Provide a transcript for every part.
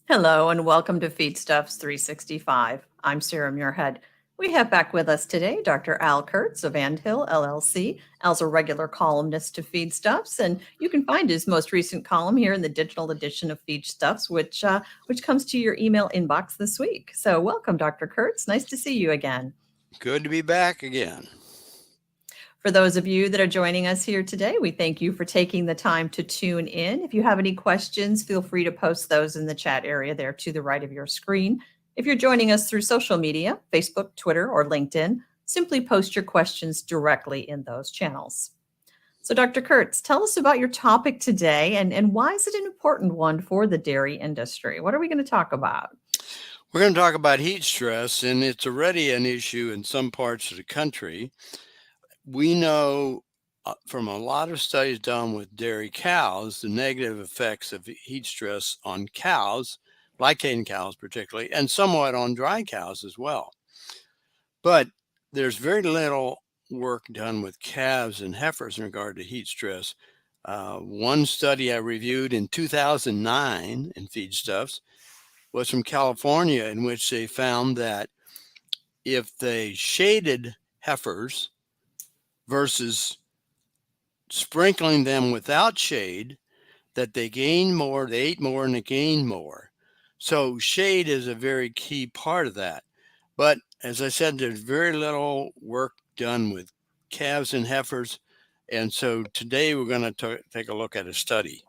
Hello and welcome to Feedstuffs 365. I'm Sarah Muirhead. We have back with us today Dr. Al Kertz of Anthill, LLC. Al's a regular columnist to Feedstuffs, and you can find his most recent column here in the digital edition of Feedstuffs, which comes to your email inbox this week. So welcome, Dr. Kertz. Nice to see you again. Good to be back again. For those of you that are joining us here today, we thank you for taking the time to tune in. If you have any questions, feel free to post those in the chat area there to the right of your screen. If you're joining us through social media, Facebook, Twitter, or LinkedIn, simply post your questions directly in those channels. So Dr. Kertz, tell us about your topic today and why is it an important one for the dairy industry? What are we going to talk about? We're going to talk about heat stress, and it's already an issue in some parts of the country. We know from a lot of studies done with dairy cows, the negative effects of heat stress on cows, lactating cows particularly, and somewhat on dry cows as well. But there's very little work done with calves and heifers in regard to heat stress. One study I reviewed in 2009 in Feedstuffs was from California, in which they found that if they shaded heifers versus sprinkling them without shade, that they gained more, they ate more, and they gained more. So shade is a very key part of that. But as I said, there's very little work done with calves and heifers. And so today we're going to take a look at a study.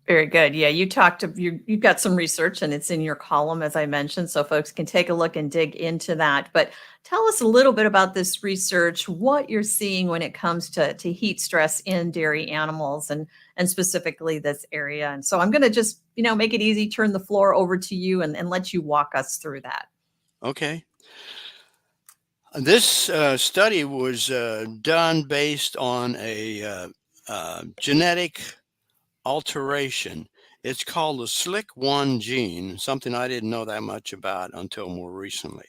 Very good. Yeah, you've got some research and it's in your column, as I mentioned, so folks can take a look and dig into that. But tell us a little bit about this research, what you're seeing when it comes to heat stress in dairy animals and specifically this area. And so I'm going to just, make it easy, turn the floor over to you and let you walk us through that. Okay. This study was done based on a genetic alteration. It's called the SLICK1 gene, something I didn't know that much about until more recently.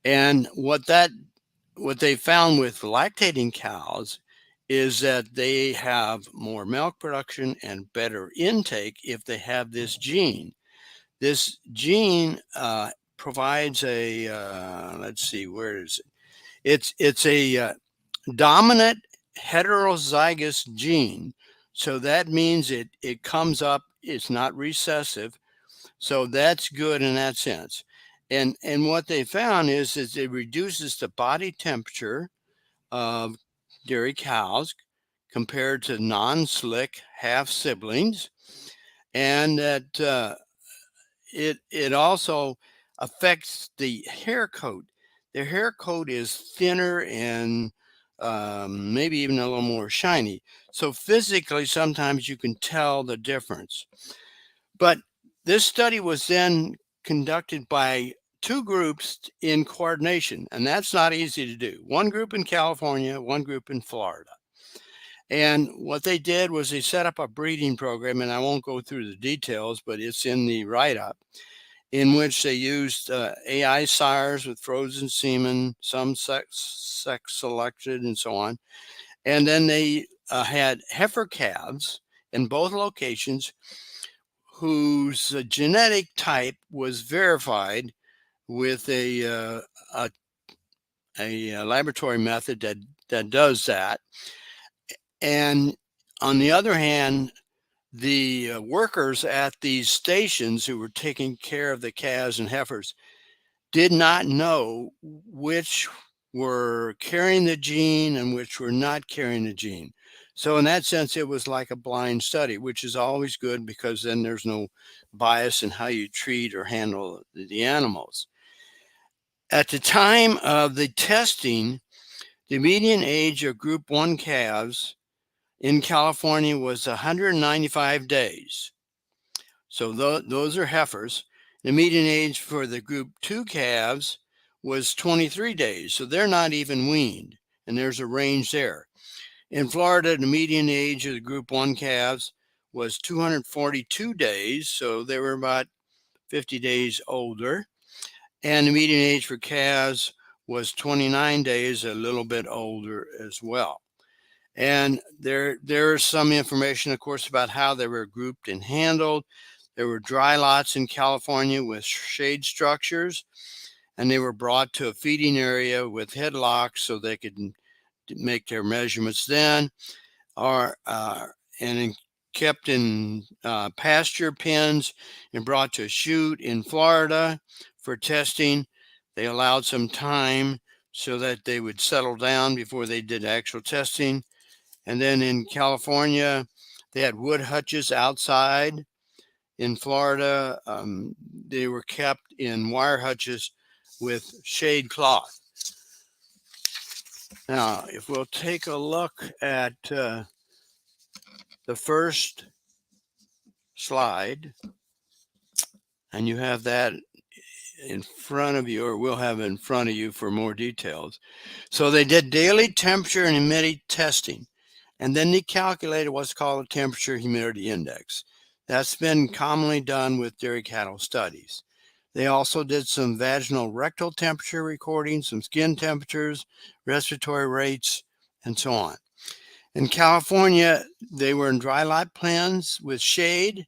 And what they found with lactating cows is that they have more milk production and better intake if they have this gene. This gene provides a, let's see, where is it? It's a dominant heterozygous gene. So that means it comes up, it's not recessive. So that's good in that sense. And what they found is it reduces the body temperature of dairy cows compared to non-slick half siblings. And that it also affects the hair coat. Their hair coat is thinner and maybe even a little more shiny. So physically, sometimes you can tell the difference. But this study was then conducted by two groups in coordination, and that's not easy to do. One group in California, one group in Florida. And what they did was they set up a breeding program, and I won't go through the details, but it's in the write-up, in which they used AI sires with frozen semen, some sex selected, and so on. And then they had heifer calves in both locations whose genetic type was verified with a laboratory method that does that. And on the other hand, the workers at these stations who were taking care of the calves and heifers did not know which were carrying the gene and which were not carrying the gene. So in that sense, it was like a blind study, which is always good because then there's no bias in how you treat or handle the animals. At the time of the testing, the median age of group 1 calves in California was 195 days. So those are heifers. The median age for the group 2 calves was 23 days. So they're not even weaned, and there's a range there. In Florida, the median age of the group 1 calves was 242 days. So they were about 50 days older. And the median age for calves was 29 days, a little bit older as well. And there is some information, of course, about how they were grouped and handled. There were dry lots in California with shade structures, and they were brought to a feeding area with headlocks so they could make their measurements then, and kept in pasture pens and brought to a chute in Florida for testing. They allowed some time so that they would settle down before they did actual testing. And then in California, they had wood hutches outside. In Florida, they were kept in wire hutches with shade cloth. Now, if we'll take a look at the first slide, and you have that in front of you, or we'll have it in front of you for more details. So they did daily temperature and humidity testing, and then they calculated what's called a temperature humidity index. That's been commonly done with dairy cattle studies. They also did some vaginal rectal temperature recordings, some skin temperatures, respiratory rates, and so on. In California, they were in dry lot pens with shade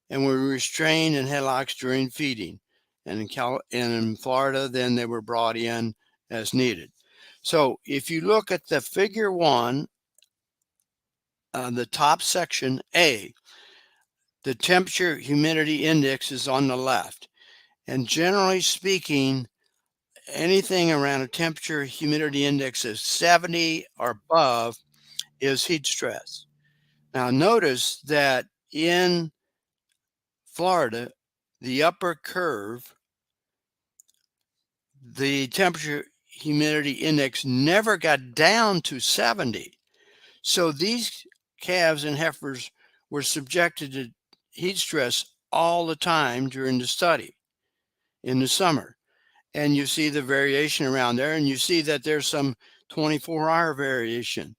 and were restrained in headlocks during feeding. And in Florida, then they were brought in as needed. So if you look at the figure 1, the top section A, the temperature humidity index is on the left. And generally speaking, anything around a temperature humidity index of 70 or above is heat stress. Now notice that in Florida, the upper curve, the temperature humidity index never got down to 70. So these calves and heifers were subjected to heat stress all the time during the study in the summer. And you see the variation around there, and you see that there's some 24-hour variation.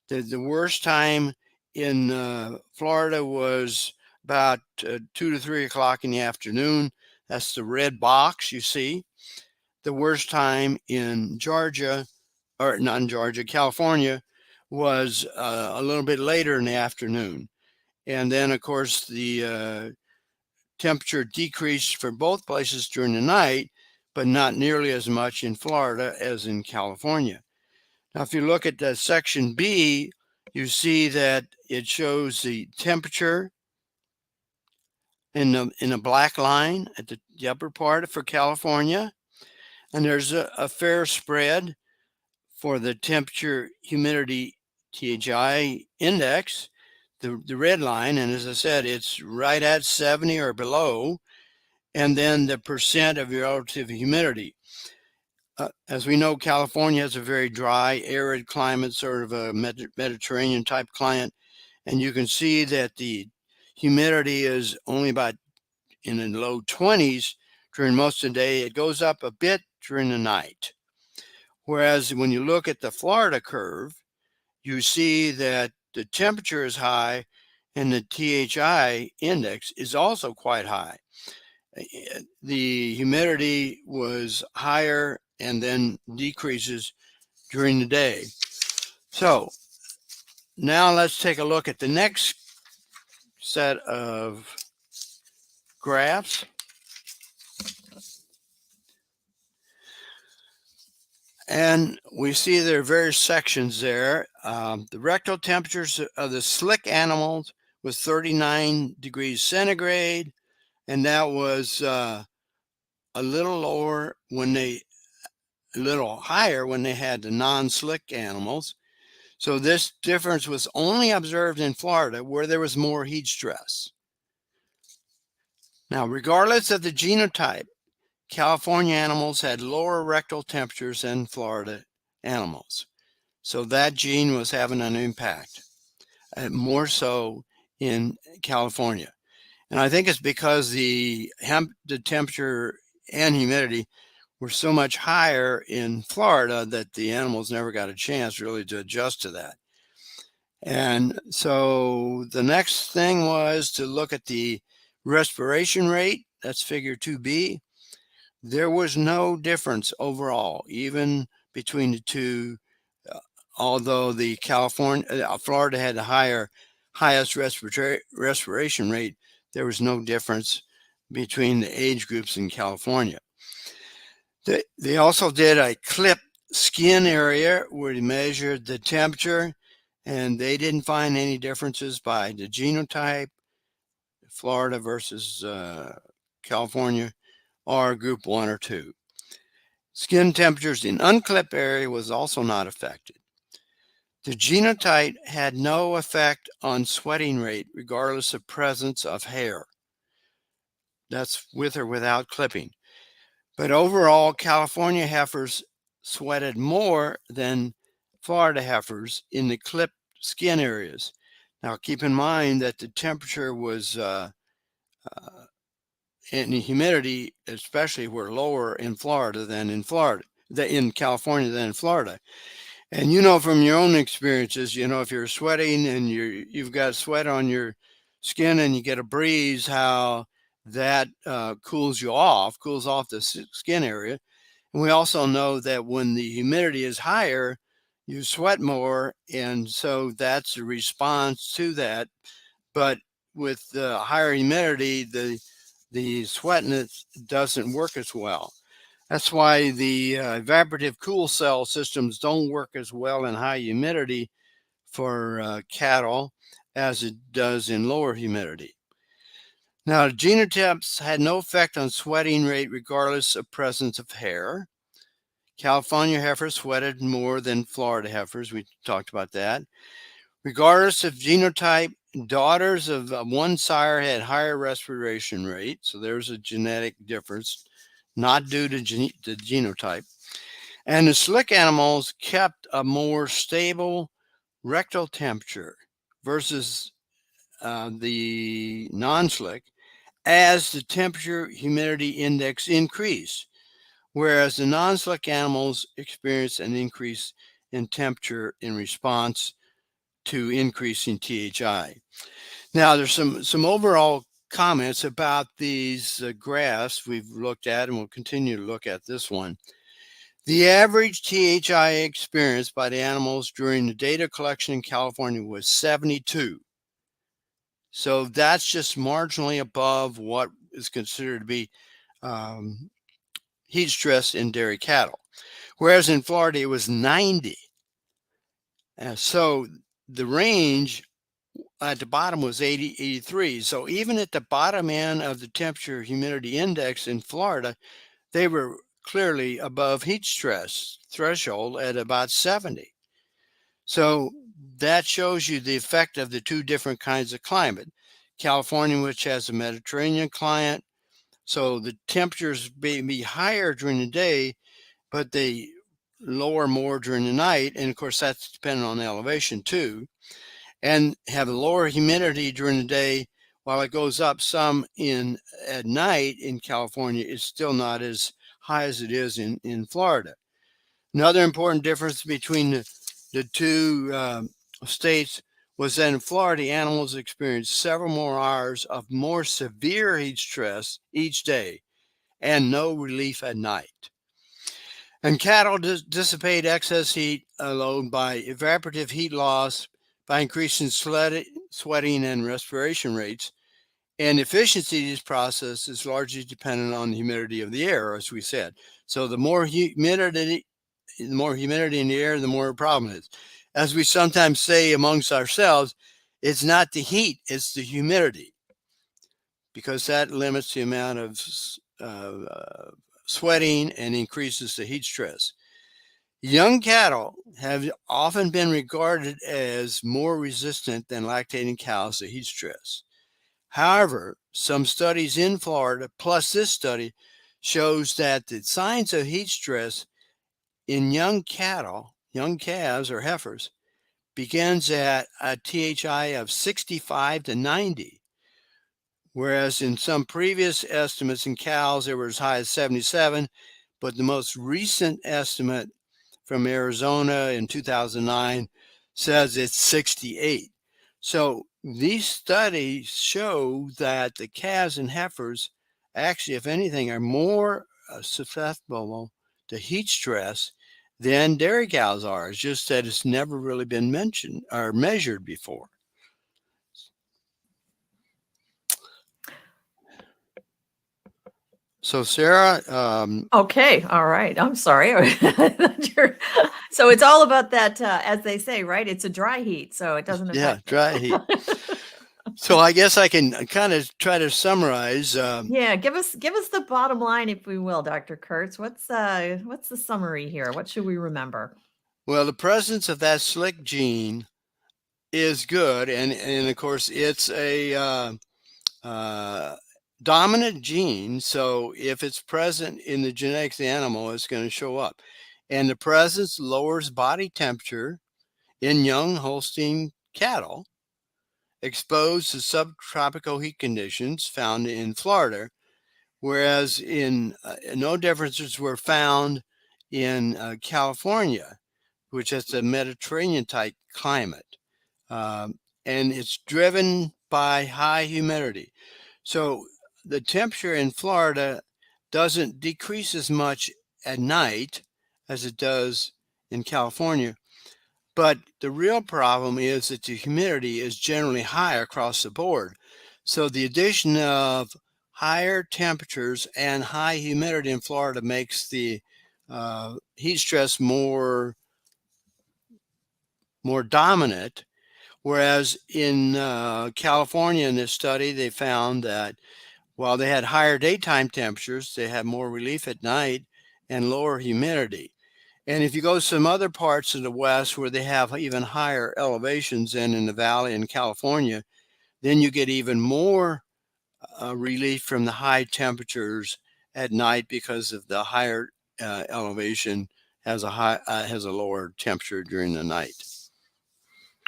The worst time in Florida was about 2 to 3 o'clock in the afternoon. That's the red box you see. The worst time in Georgia, or not in Georgia, California, was a little bit later in the afternoon. And then, of course, the temperature decreased for both places during the night, but not nearly as much in Florida as in California. Now, if you look at the section B, you see that it shows the temperature in a black line at the upper part for California. And there's a fair spread for the temperature humidity THI index, the red line. And as I said, it's right at 70 or below. And then the percent of your relative humidity. As we know, California has a very dry, arid climate, sort of a Mediterranean type climate. And you can see that the humidity is only about in the low 20s during most of the day. It goes up a bit during the night. Whereas when you look at the Florida curve, you see that the temperature is high and the THI index is also quite high. The humidity was higher and then decreases during the day. So now let's take a look at the next set of graphs. And we see there are various sections there. The rectal temperatures of the SLICK animals was 39 degrees centigrade, and that was a little lower when they, a little higher when they had the non-SLICK animals. So this difference was only observed in Florida, where there was more heat stress. Now, regardless of the genotype, California animals had lower rectal temperatures than Florida animals. So that gene was having an impact, more so in California. And I think it's because the temperature and humidity were so much higher in Florida that the animals never got a chance really to adjust to that. And so the next thing was to look at the respiration rate. That's figure 2B. There was no difference overall, even between the two although the Florida had the highest respiration rate, there was no difference between the age groups in California. They also did a clipped skin area where they measured the temperature, and they didn't find any differences by the genotype, Florida versus California, or group 1 or 2. Skin temperatures in unclipped area was also not affected. The genotype had no effect on sweating rate, regardless of presence of hair. That's with or without clipping. But overall, California heifers sweated more than Florida heifers in the clipped skin areas. Now, keep in mind that the temperature was and the humidity, especially, were lower in Florida than in California than in Florida. And you know from your own experiences, if you're sweating and you've got sweat on your skin and you get a breeze, how that cools off the skin area. And we also know that when the humidity is higher, you sweat more, and so that's a response to that. But with the higher humidity, the sweatness doesn't work as well. That's why the evaporative cool cell systems don't work as well in high humidity for cattle as it does in lower humidity. Now, genotypes had no effect on sweating rate regardless of presence of hair. California heifers sweated more than Florida heifers. We talked about that. Regardless of genotype, daughters of one sire had higher respiration rate. So there's a genetic difference, not due to the genotype. And the SLICK animals kept a more stable rectal temperature versus the non-SLICK as the temperature humidity index increased, whereas the non-SLICK animals experienced an increase in temperature in response to increasing THI. Now, there's some overall comments about these graphs we've looked at, and we'll continue to look at this one. The average THI experienced by the animals during the data collection in California was 72. So that's just marginally above what is considered to be heat stress in dairy cattle. Whereas in Florida, it was 90. So the range at the bottom was 80, 83. So even at the bottom end of the temperature humidity index in Florida, they were clearly above heat stress threshold at about 70. So that shows you the effect of the two different kinds of climate. California, which has a Mediterranean climate, so the temperatures may be higher during the day, but they lower more during the night. And of course, that's dependent on elevation too. And have a lower humidity during the day, while it goes up some at night in California, it's still not as high as it is in Florida. Another important difference between the two states was that in Florida, animals experienced several more hours of more severe heat stress each day and no relief at night. And cattle dissipate excess heat load by evaporative heat loss, by increasing sweating and respiration rates. And efficiency of this process is largely dependent on the humidity of the air, as we said. So the more humidity in the air, the more a problem is. As we sometimes say amongst ourselves, it's not the heat, it's the humidity, because that limits the amount of sweating and increases the heat stress. Young cattle have often been regarded as more resistant than lactating cows to heat stress. However, some studies in Florida, plus this study, shows that the signs of heat stress in young cattle, young calves or heifers, begins at a THI of 65 to 90, whereas in some previous estimates in cows, they were as high as 77, but the most recent estimate from Arizona in 2009 says it's 68. So these studies show that the calves and heifers actually, if anything, are more susceptible to heat stress than dairy cows are. It's just that it's never really been mentioned or measured before. So Sarah, Okay, all right. I'm sorry. So it's all about that, as they say, right? It's a dry heat, so it doesn't yeah, affect dry heat. it. So I guess I can kind of try to summarize. Yeah, give us the bottom line, if we will, Dr. Kertz. What's the summary here? What should we remember? Well, the presence of that SLICK gene is good, and of course it's a dominant gene. So if it's present in the genetics of the animal, it's going to show up. And the presence lowers body temperature in young Holstein cattle exposed to subtropical heat conditions found in Florida, whereas no differences were found in California, which has a Mediterranean type climate. And it's driven by high humidity. So the temperature in Florida doesn't decrease as much at night as it does in California. But the real problem is that the humidity is generally high across the board. So the addition of higher temperatures and high humidity in Florida makes the heat stress more dominant. Whereas in California, in this study, they found that while they had higher daytime temperatures, they had more relief at night and lower humidity. And if you go to some other parts of the West where they have even higher elevations than in the valley in California, then you get even more relief from the high temperatures at night because of the higher elevation has a lower temperature during the night.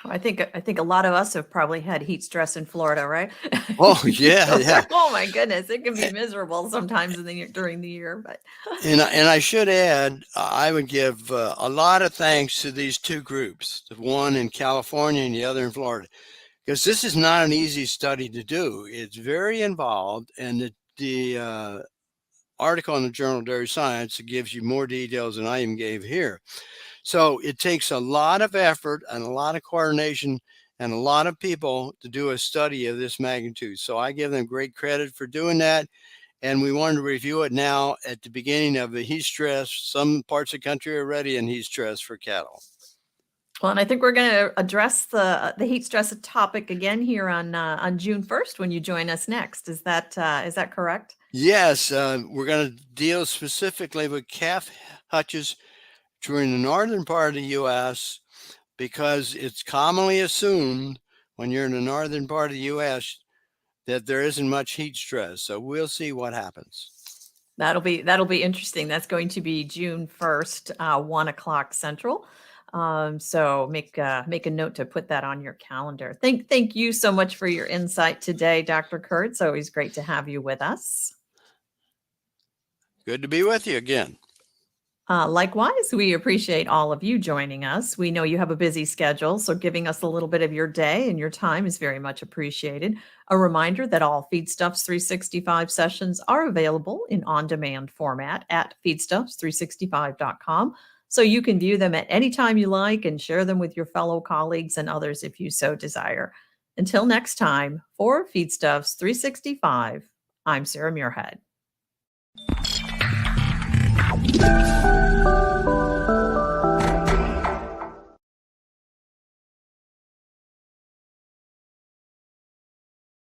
I think a lot of us have probably had heat stress in Florida, right? Oh yeah, yeah. Oh my goodness, it can be miserable sometimes during the year, but And I should add, I would give a lot of thanks to these two groups, the one in California and the other in Florida, because this is not an easy study to do. It's very involved, and the article in the Journal of Dairy Science gives you more details than I even gave here. So it takes a lot of effort and a lot of coordination and a lot of people to do a study of this magnitude. So I give them great credit for doing that. And we wanted to review it now at the beginning of the heat stress. Some parts of the country are already in heat stress for cattle. well, and I think we're going to address the heat stress topic again here on June 1st when you join us next. Is that correct? Yes, we're going to deal specifically with calf hutches during the northern part of the U.S. because it's commonly assumed when you're in the northern part of the U.S. that there isn't much heat stress. So we'll see what happens. That'll be interesting. That's going to be June 1st, 1 o'clock Central. So make a note to put that on your calendar. Thank you so much for your insight today, Dr. Kertz. Always great to have you with us. Good to be with you again. Likewise, we appreciate all of you joining us. We know you have a busy schedule, so giving us a little bit of your day and your time is very much appreciated. A reminder that all Feedstuffs 365 sessions are available in on-demand format at feedstuffs365.com, so you can view them at any time you like and share them with your fellow colleagues and others if you so desire. Until next time, for Feedstuffs 365, I'm Sarah Muirhead.